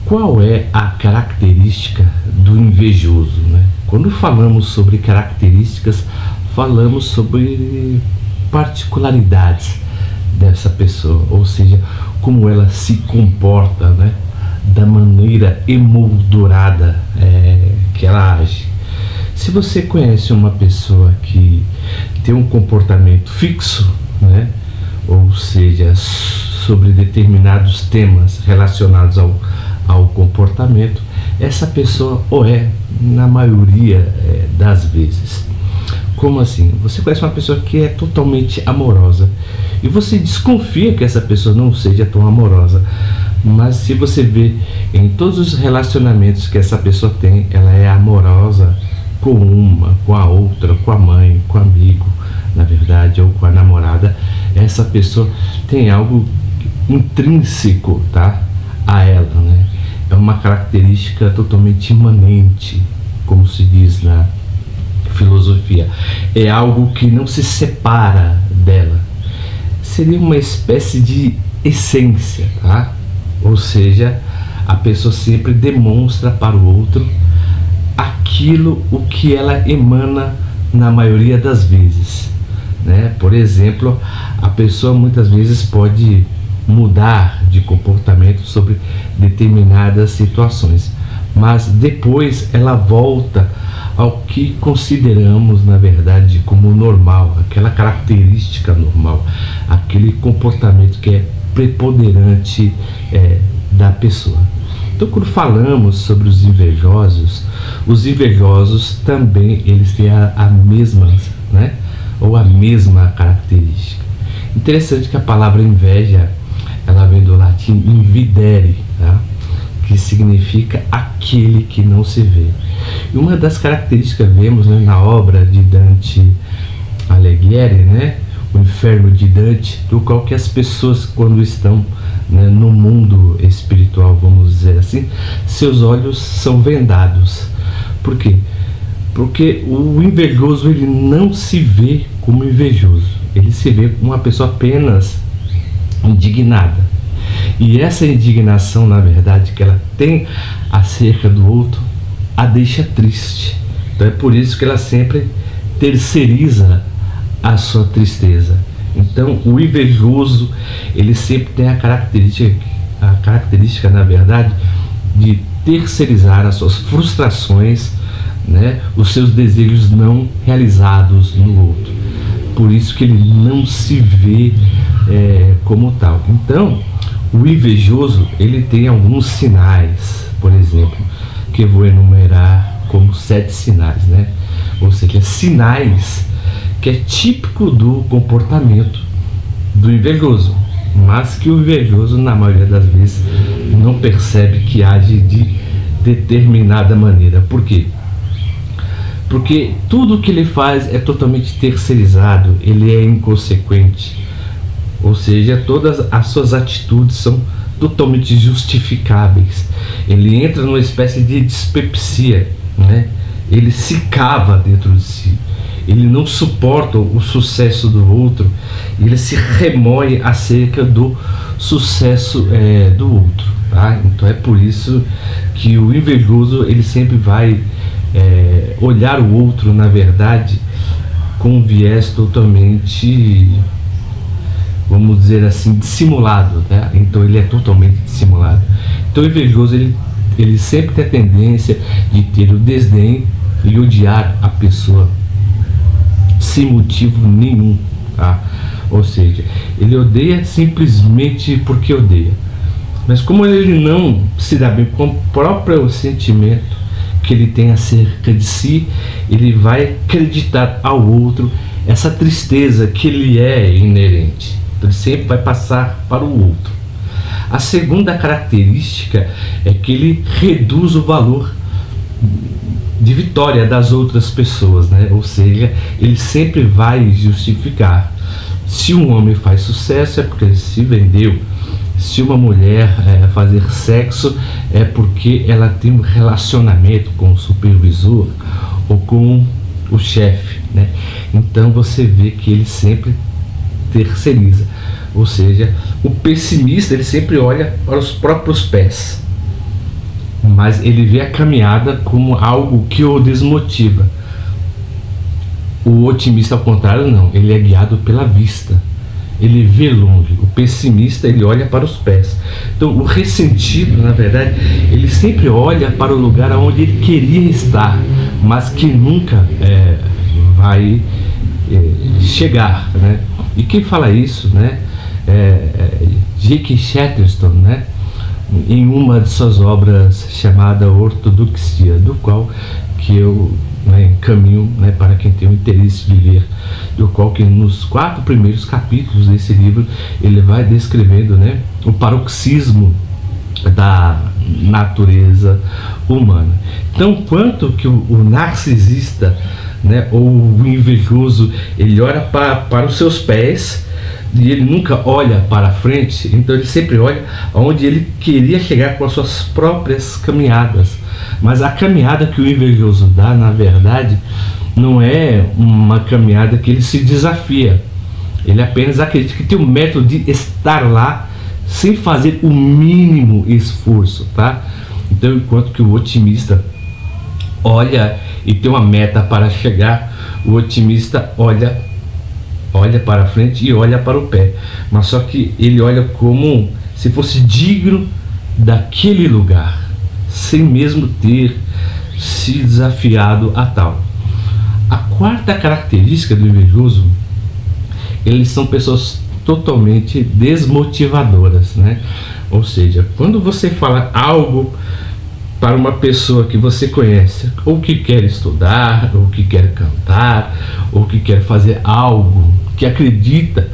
Qual é a característica do invejoso, né? Quando falamos sobre características, falamos sobre particularidades dessa pessoa, ou seja, como ela se comporta, né? Da maneira emoldurada que ela age. Se você conhece uma pessoa que tem um comportamento fixo, né? Ou seja, sobre determinados temas relacionados ao comportamento, essa pessoa o é na maioria das vezes. Como assim? Você conhece uma pessoa que é totalmente amorosa e você desconfia que essa pessoa não seja tão amorosa, mas se você vê em todos os relacionamentos que essa pessoa tem, ela é amorosa com uma, com a outra, com a mãe, com o amigo, na verdade, ou com a namorada. Essa pessoa tem algo intrínseco, tá, a ela, né? É uma característica totalmente imanente, como se diz na filosofia. É algo que não se separa dela. Seria uma espécie de essência, tá? Ou seja, a pessoa sempre demonstra para o outro aquilo o que ela emana na maioria das vezes, né? Por exemplo, a pessoa muitas vezes pode mudar de comportamento sobre determinadas situações, mas depois ela volta ao que consideramos na verdade como normal, aquela característica normal, aquele comportamento que é preponderante da pessoa. Então, quando falamos sobre os invejosos também eles têm a mesma, né, ou a mesma característica. Interessante que a palavra inveja, ela vem do latim invidere, tá? Que significa aquele que não se vê. E uma das características vemos, né, na obra de Dante Alighieri, né, o Inferno de Dante, do qual que as pessoas, quando estão, né, no mundo espiritual, vamos dizer assim, seus olhos são vendados. Por quê? Porque o invejoso, ele não se vê como invejoso, ele se vê como uma pessoa apenas indignada. E essa indignação, na verdade, que ela tem acerca do outro, a deixa triste. Então é por isso que ela sempre terceiriza a sua tristeza. Então o invejoso, ele sempre tem a característica, na verdade, de terceirizar as suas frustrações, né, os seus desejos não realizados no outro. Por isso que ele não se vê como tal. Então, o invejoso, ele tem alguns sinais, por exemplo, que eu vou enumerar como 7 sinais, né? Ou seja, sinais que é típico do comportamento do invejoso, mas que o invejoso, na maioria das vezes, não percebe que age de determinada maneira. Por quê? Porque tudo que ele faz é totalmente terceirizado, ele é inconsequente, ou seja, todas as suas atitudes são totalmente justificáveis. Ele entra numa espécie de dispepsia, né? Ele se cava dentro de si, ele não suporta o sucesso do outro, ele se remoe acerca do sucesso do outro, tá? Então é por isso que o invejoso, ele sempre vai olhar o outro, na verdade, com um viés totalmente, vamos dizer assim, dissimulado, né? Então ele é totalmente dissimulado. Então o invejoso, ele sempre tem a tendência de ter o desdém e odiar a pessoa sem motivo nenhum, tá? Ou seja, ele odeia simplesmente porque odeia. Mas como ele não se dá bem com o próprio sentimento que ele tem acerca de si, ele vai acreditar ao outro essa tristeza que lhe é inerente. Então ele sempre vai passar para o outro. A segunda característica é que ele reduz o valor de vitória das outras pessoas, né? Ou seja, ele sempre vai justificar. Se um homem faz sucesso é porque ele se vendeu. Se uma mulher fazer sexo é porque ela tem um relacionamento com o supervisor ou com o chefe, né? Então você vê que ele sempre terceiriza. Ou seja, o pessimista, ele sempre olha para os próprios pés. mas ele vê a caminhada como algo que o desmotiva. O otimista, ao contrário, não, ele é guiado pela vista, ele vê longe. O pessimista, ele olha para os pés. Então o ressentido, na verdade, ele sempre olha para o lugar onde ele queria estar, mas que nunca vai chegar, né? E quem fala isso, né, G.K. Chesterton, né, em uma de suas obras chamada Ortodoxia, do qual que eu encaminho, né, para quem tem o interesse de ler, do qual que nos 4 primeiros capítulos desse livro ele vai descrevendo, né, o paroxismo da natureza humana. Então, quanto que o narcisista, né, ou o invejoso, ele olha para os seus pés e ele nunca olha para frente, então ele sempre olha aonde ele queria chegar com as suas próprias caminhadas. Mas a caminhada que o invejoso dá, na verdade, não é uma caminhada que ele se desafia. Ele apenas acredita que tem um método de estar lá sem fazer o mínimo esforço, tá? Então, enquanto que o otimista olha e tem uma meta para chegar, o otimista olha para frente e olha para o pé, mas só que ele olha como se fosse digno daquele lugar, sem mesmo ter se desafiado a tal. A quarta característica do invejoso, eles são pessoas totalmente desmotivadoras, né? Ou seja, quando você fala algo para uma pessoa que você conhece, ou que quer estudar, ou que quer cantar, ou que quer fazer algo que acredita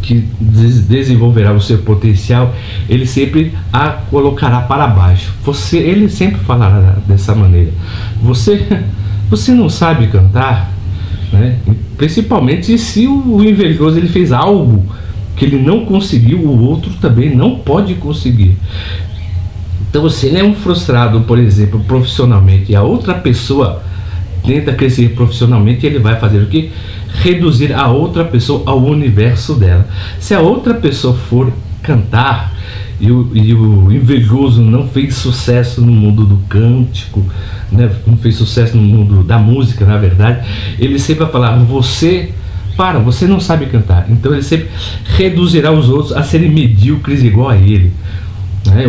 que desenvolverá o seu potencial, ele sempre a colocará para baixo. Ele sempre falará dessa maneira: você não sabe cantar, né? Principalmente se o invejoso ele fez algo que ele não conseguiu, o outro também não pode conseguir. Então, se ele é um frustrado, por exemplo, profissionalmente, e a outra pessoa tenta crescer profissionalmente, ele vai fazer o quê? Reduzir a outra pessoa ao universo dela. Se a outra pessoa for cantar e o invejoso não fez sucesso no mundo do cântico, né, não fez sucesso no mundo da música, na verdade, ele sempre vai falar: você não sabe cantar. Então ele sempre reduzirá os outros a serem medíocres igual a ele.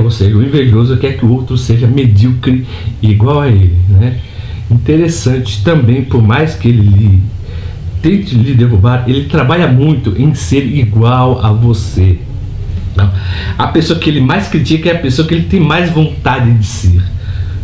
Ou seja, o invejoso quer que o outro seja medíocre igual a ele, né? Interessante também, por mais que ele tente lhe derrubar, ele trabalha muito em ser igual a você. A pessoa que ele mais critica é a pessoa que ele tem mais vontade de ser,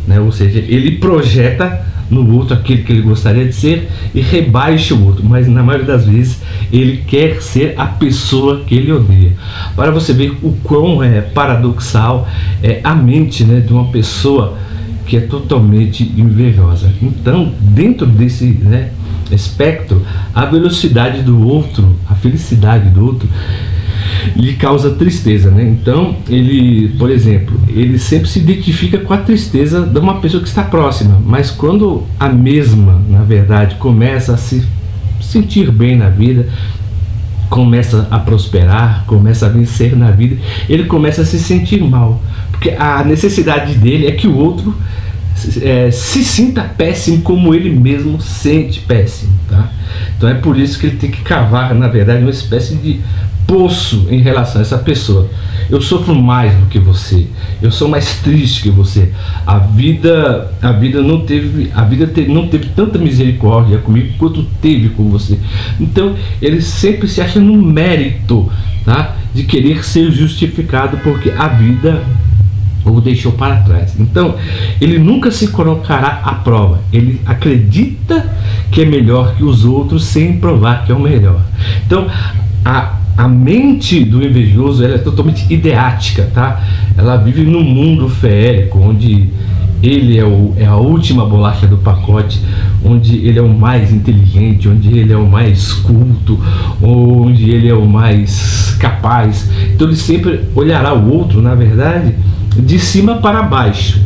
né? Ou seja, ele projeta no outro aquele que ele gostaria de ser e rebaixa o outro, mas na maioria das vezes ele quer ser a pessoa que ele odeia. Para você ver o quão paradoxal é a mente, né, de uma pessoa que é totalmente invejosa. Então, dentro desse, né, espectro, a velocidade do outro, a felicidade do outro lhe causa tristeza, né? Então ele, por exemplo, ele sempre se identifica com a tristeza de uma pessoa que está próxima, mas quando a mesma, na verdade, começa a se sentir bem na vida, começa a prosperar, começa a vencer na vida, ele começa a se sentir mal, porque a necessidade dele é que o outro se sinta péssimo como ele mesmo sente péssimo, tá? Então é por isso que ele tem que cavar, na verdade, uma espécie de poço em relação a essa pessoa. Eu sofro mais do que você, eu sou mais triste que você. A vida não teve tanta misericórdia comigo quanto teve com você. Então ele sempre se acha no mérito, tá, de querer ser justificado porque a vida o deixou para trás. Então ele nunca se colocará à prova. Ele acredita que é melhor que os outros sem provar que é o melhor. Então a mente do invejoso, ela é totalmente ideática, tá? Ela vive num mundo feérico, onde ele é a última bolacha do pacote, onde ele é o mais inteligente, onde ele é o mais culto, onde ele é o mais capaz. Então ele sempre olhará o outro, na verdade, de cima para baixo.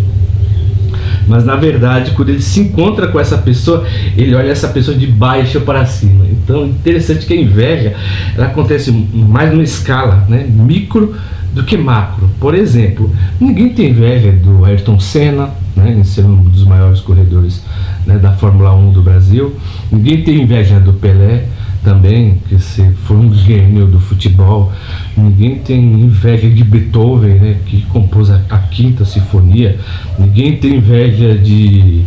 Mas na verdade, quando ele se encontra com essa pessoa, ele olha essa pessoa de baixo para cima. Então, interessante que a inveja, ela acontece mais numa escala, né, micro do que macro. Por exemplo, ninguém tem inveja do Ayrton Senna, né, em ser um dos maiores corredores, né, da Fórmula 1 do Brasil. Ninguém tem inveja do Pelé também, que foi um gênio do futebol. Ninguém tem inveja de Beethoven, né, que compôs a Quinta Sinfonia. Ninguém tem inveja de,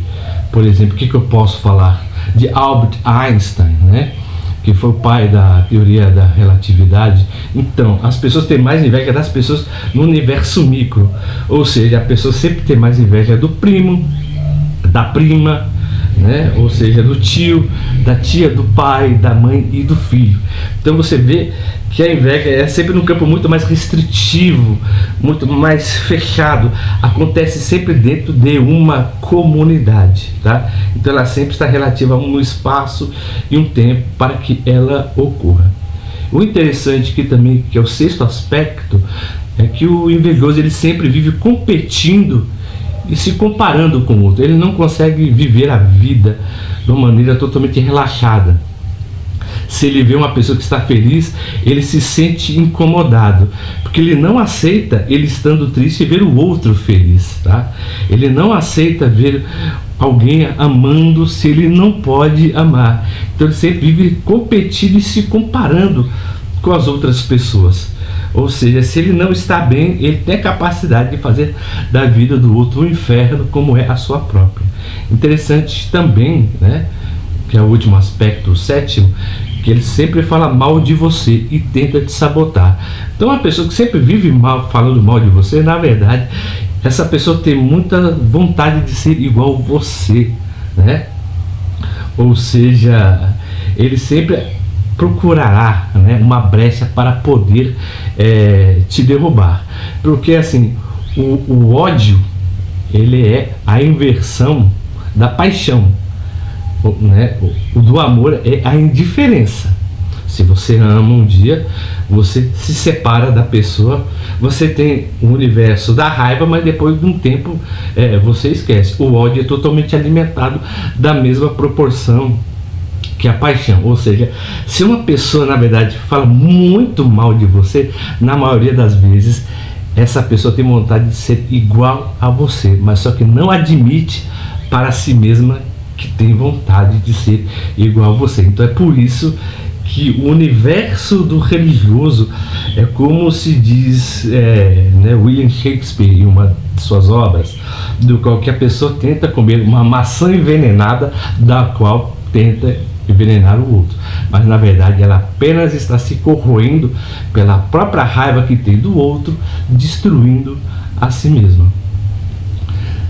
por exemplo, o que eu posso falar? De Albert Einstein, né, que foi o pai da teoria da relatividade. Então, as pessoas têm mais inveja das pessoas no universo micro, ou seja, a pessoa sempre tem mais inveja do primo, da prima, né? Ou seja, do tio, da tia, do pai, da mãe e do filho. Então você vê que a inveja é sempre num campo muito mais restritivo, muito mais fechado, acontece sempre dentro de uma comunidade, tá? Então ela sempre está relativa a um espaço e um tempo para que ela ocorra. O interessante aqui também, que é o sexto aspecto, é que o invejoso ele sempre vive competindo e se comparando com o outro. Ele não consegue viver a vida de uma maneira totalmente relaxada. Se ele vê uma pessoa que está feliz, ele se sente incomodado, porque ele não aceita, ele estando triste, ver o outro feliz, tá? Ele não aceita ver alguém amando se ele não pode amar. Então ele sempre vive competindo e se comparando com as outras pessoas. Ou seja, se ele não está bem, ele tem a capacidade de fazer da vida do outro um inferno, como é a sua própria. Interessante também, né, que é o último aspecto, o sétimo, que ele sempre fala mal de você e tenta te sabotar. Então, uma pessoa que sempre vive mal, falando mal de você, na verdade, essa pessoa tem muita vontade de ser igual a você, né? Ou seja, ele sempre procurará, né, uma brecha para poder te derrubar, porque assim, o ódio, ele é a inversão da paixão, né? O do amor é a indiferença. Se você ama um dia, você se separa da pessoa, você tem o universo da raiva, mas depois de um tempo você esquece. O ódio é totalmente alimentado da mesma proporção que a paixão. Ou seja, se uma pessoa na verdade fala muito mal de você, na maioria das vezes essa pessoa tem vontade de ser igual a você, mas só que não admite para si mesma que tem vontade de ser igual a você. Então é por isso que o universo do religioso é como se diz, né, William Shakespeare em uma de suas obras, do qual que a pessoa tenta comer uma maçã envenenada, da qual tenta envenenar o outro, mas na verdade ela apenas está se corroendo pela própria raiva que tem do outro, destruindo a si mesma.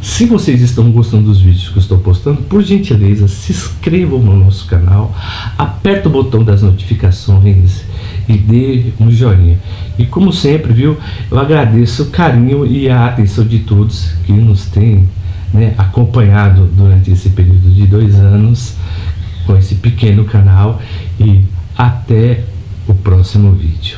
Se vocês estão gostando dos vídeos que eu estou postando, por gentileza, se inscrevam no nosso canal, aperta o botão das notificações e dê um joinha. E como sempre, viu, eu agradeço o carinho e a atenção de todos que nos têm, né, acompanhado durante esse período de 2 anos com esse pequeno canal, e até o próximo vídeo.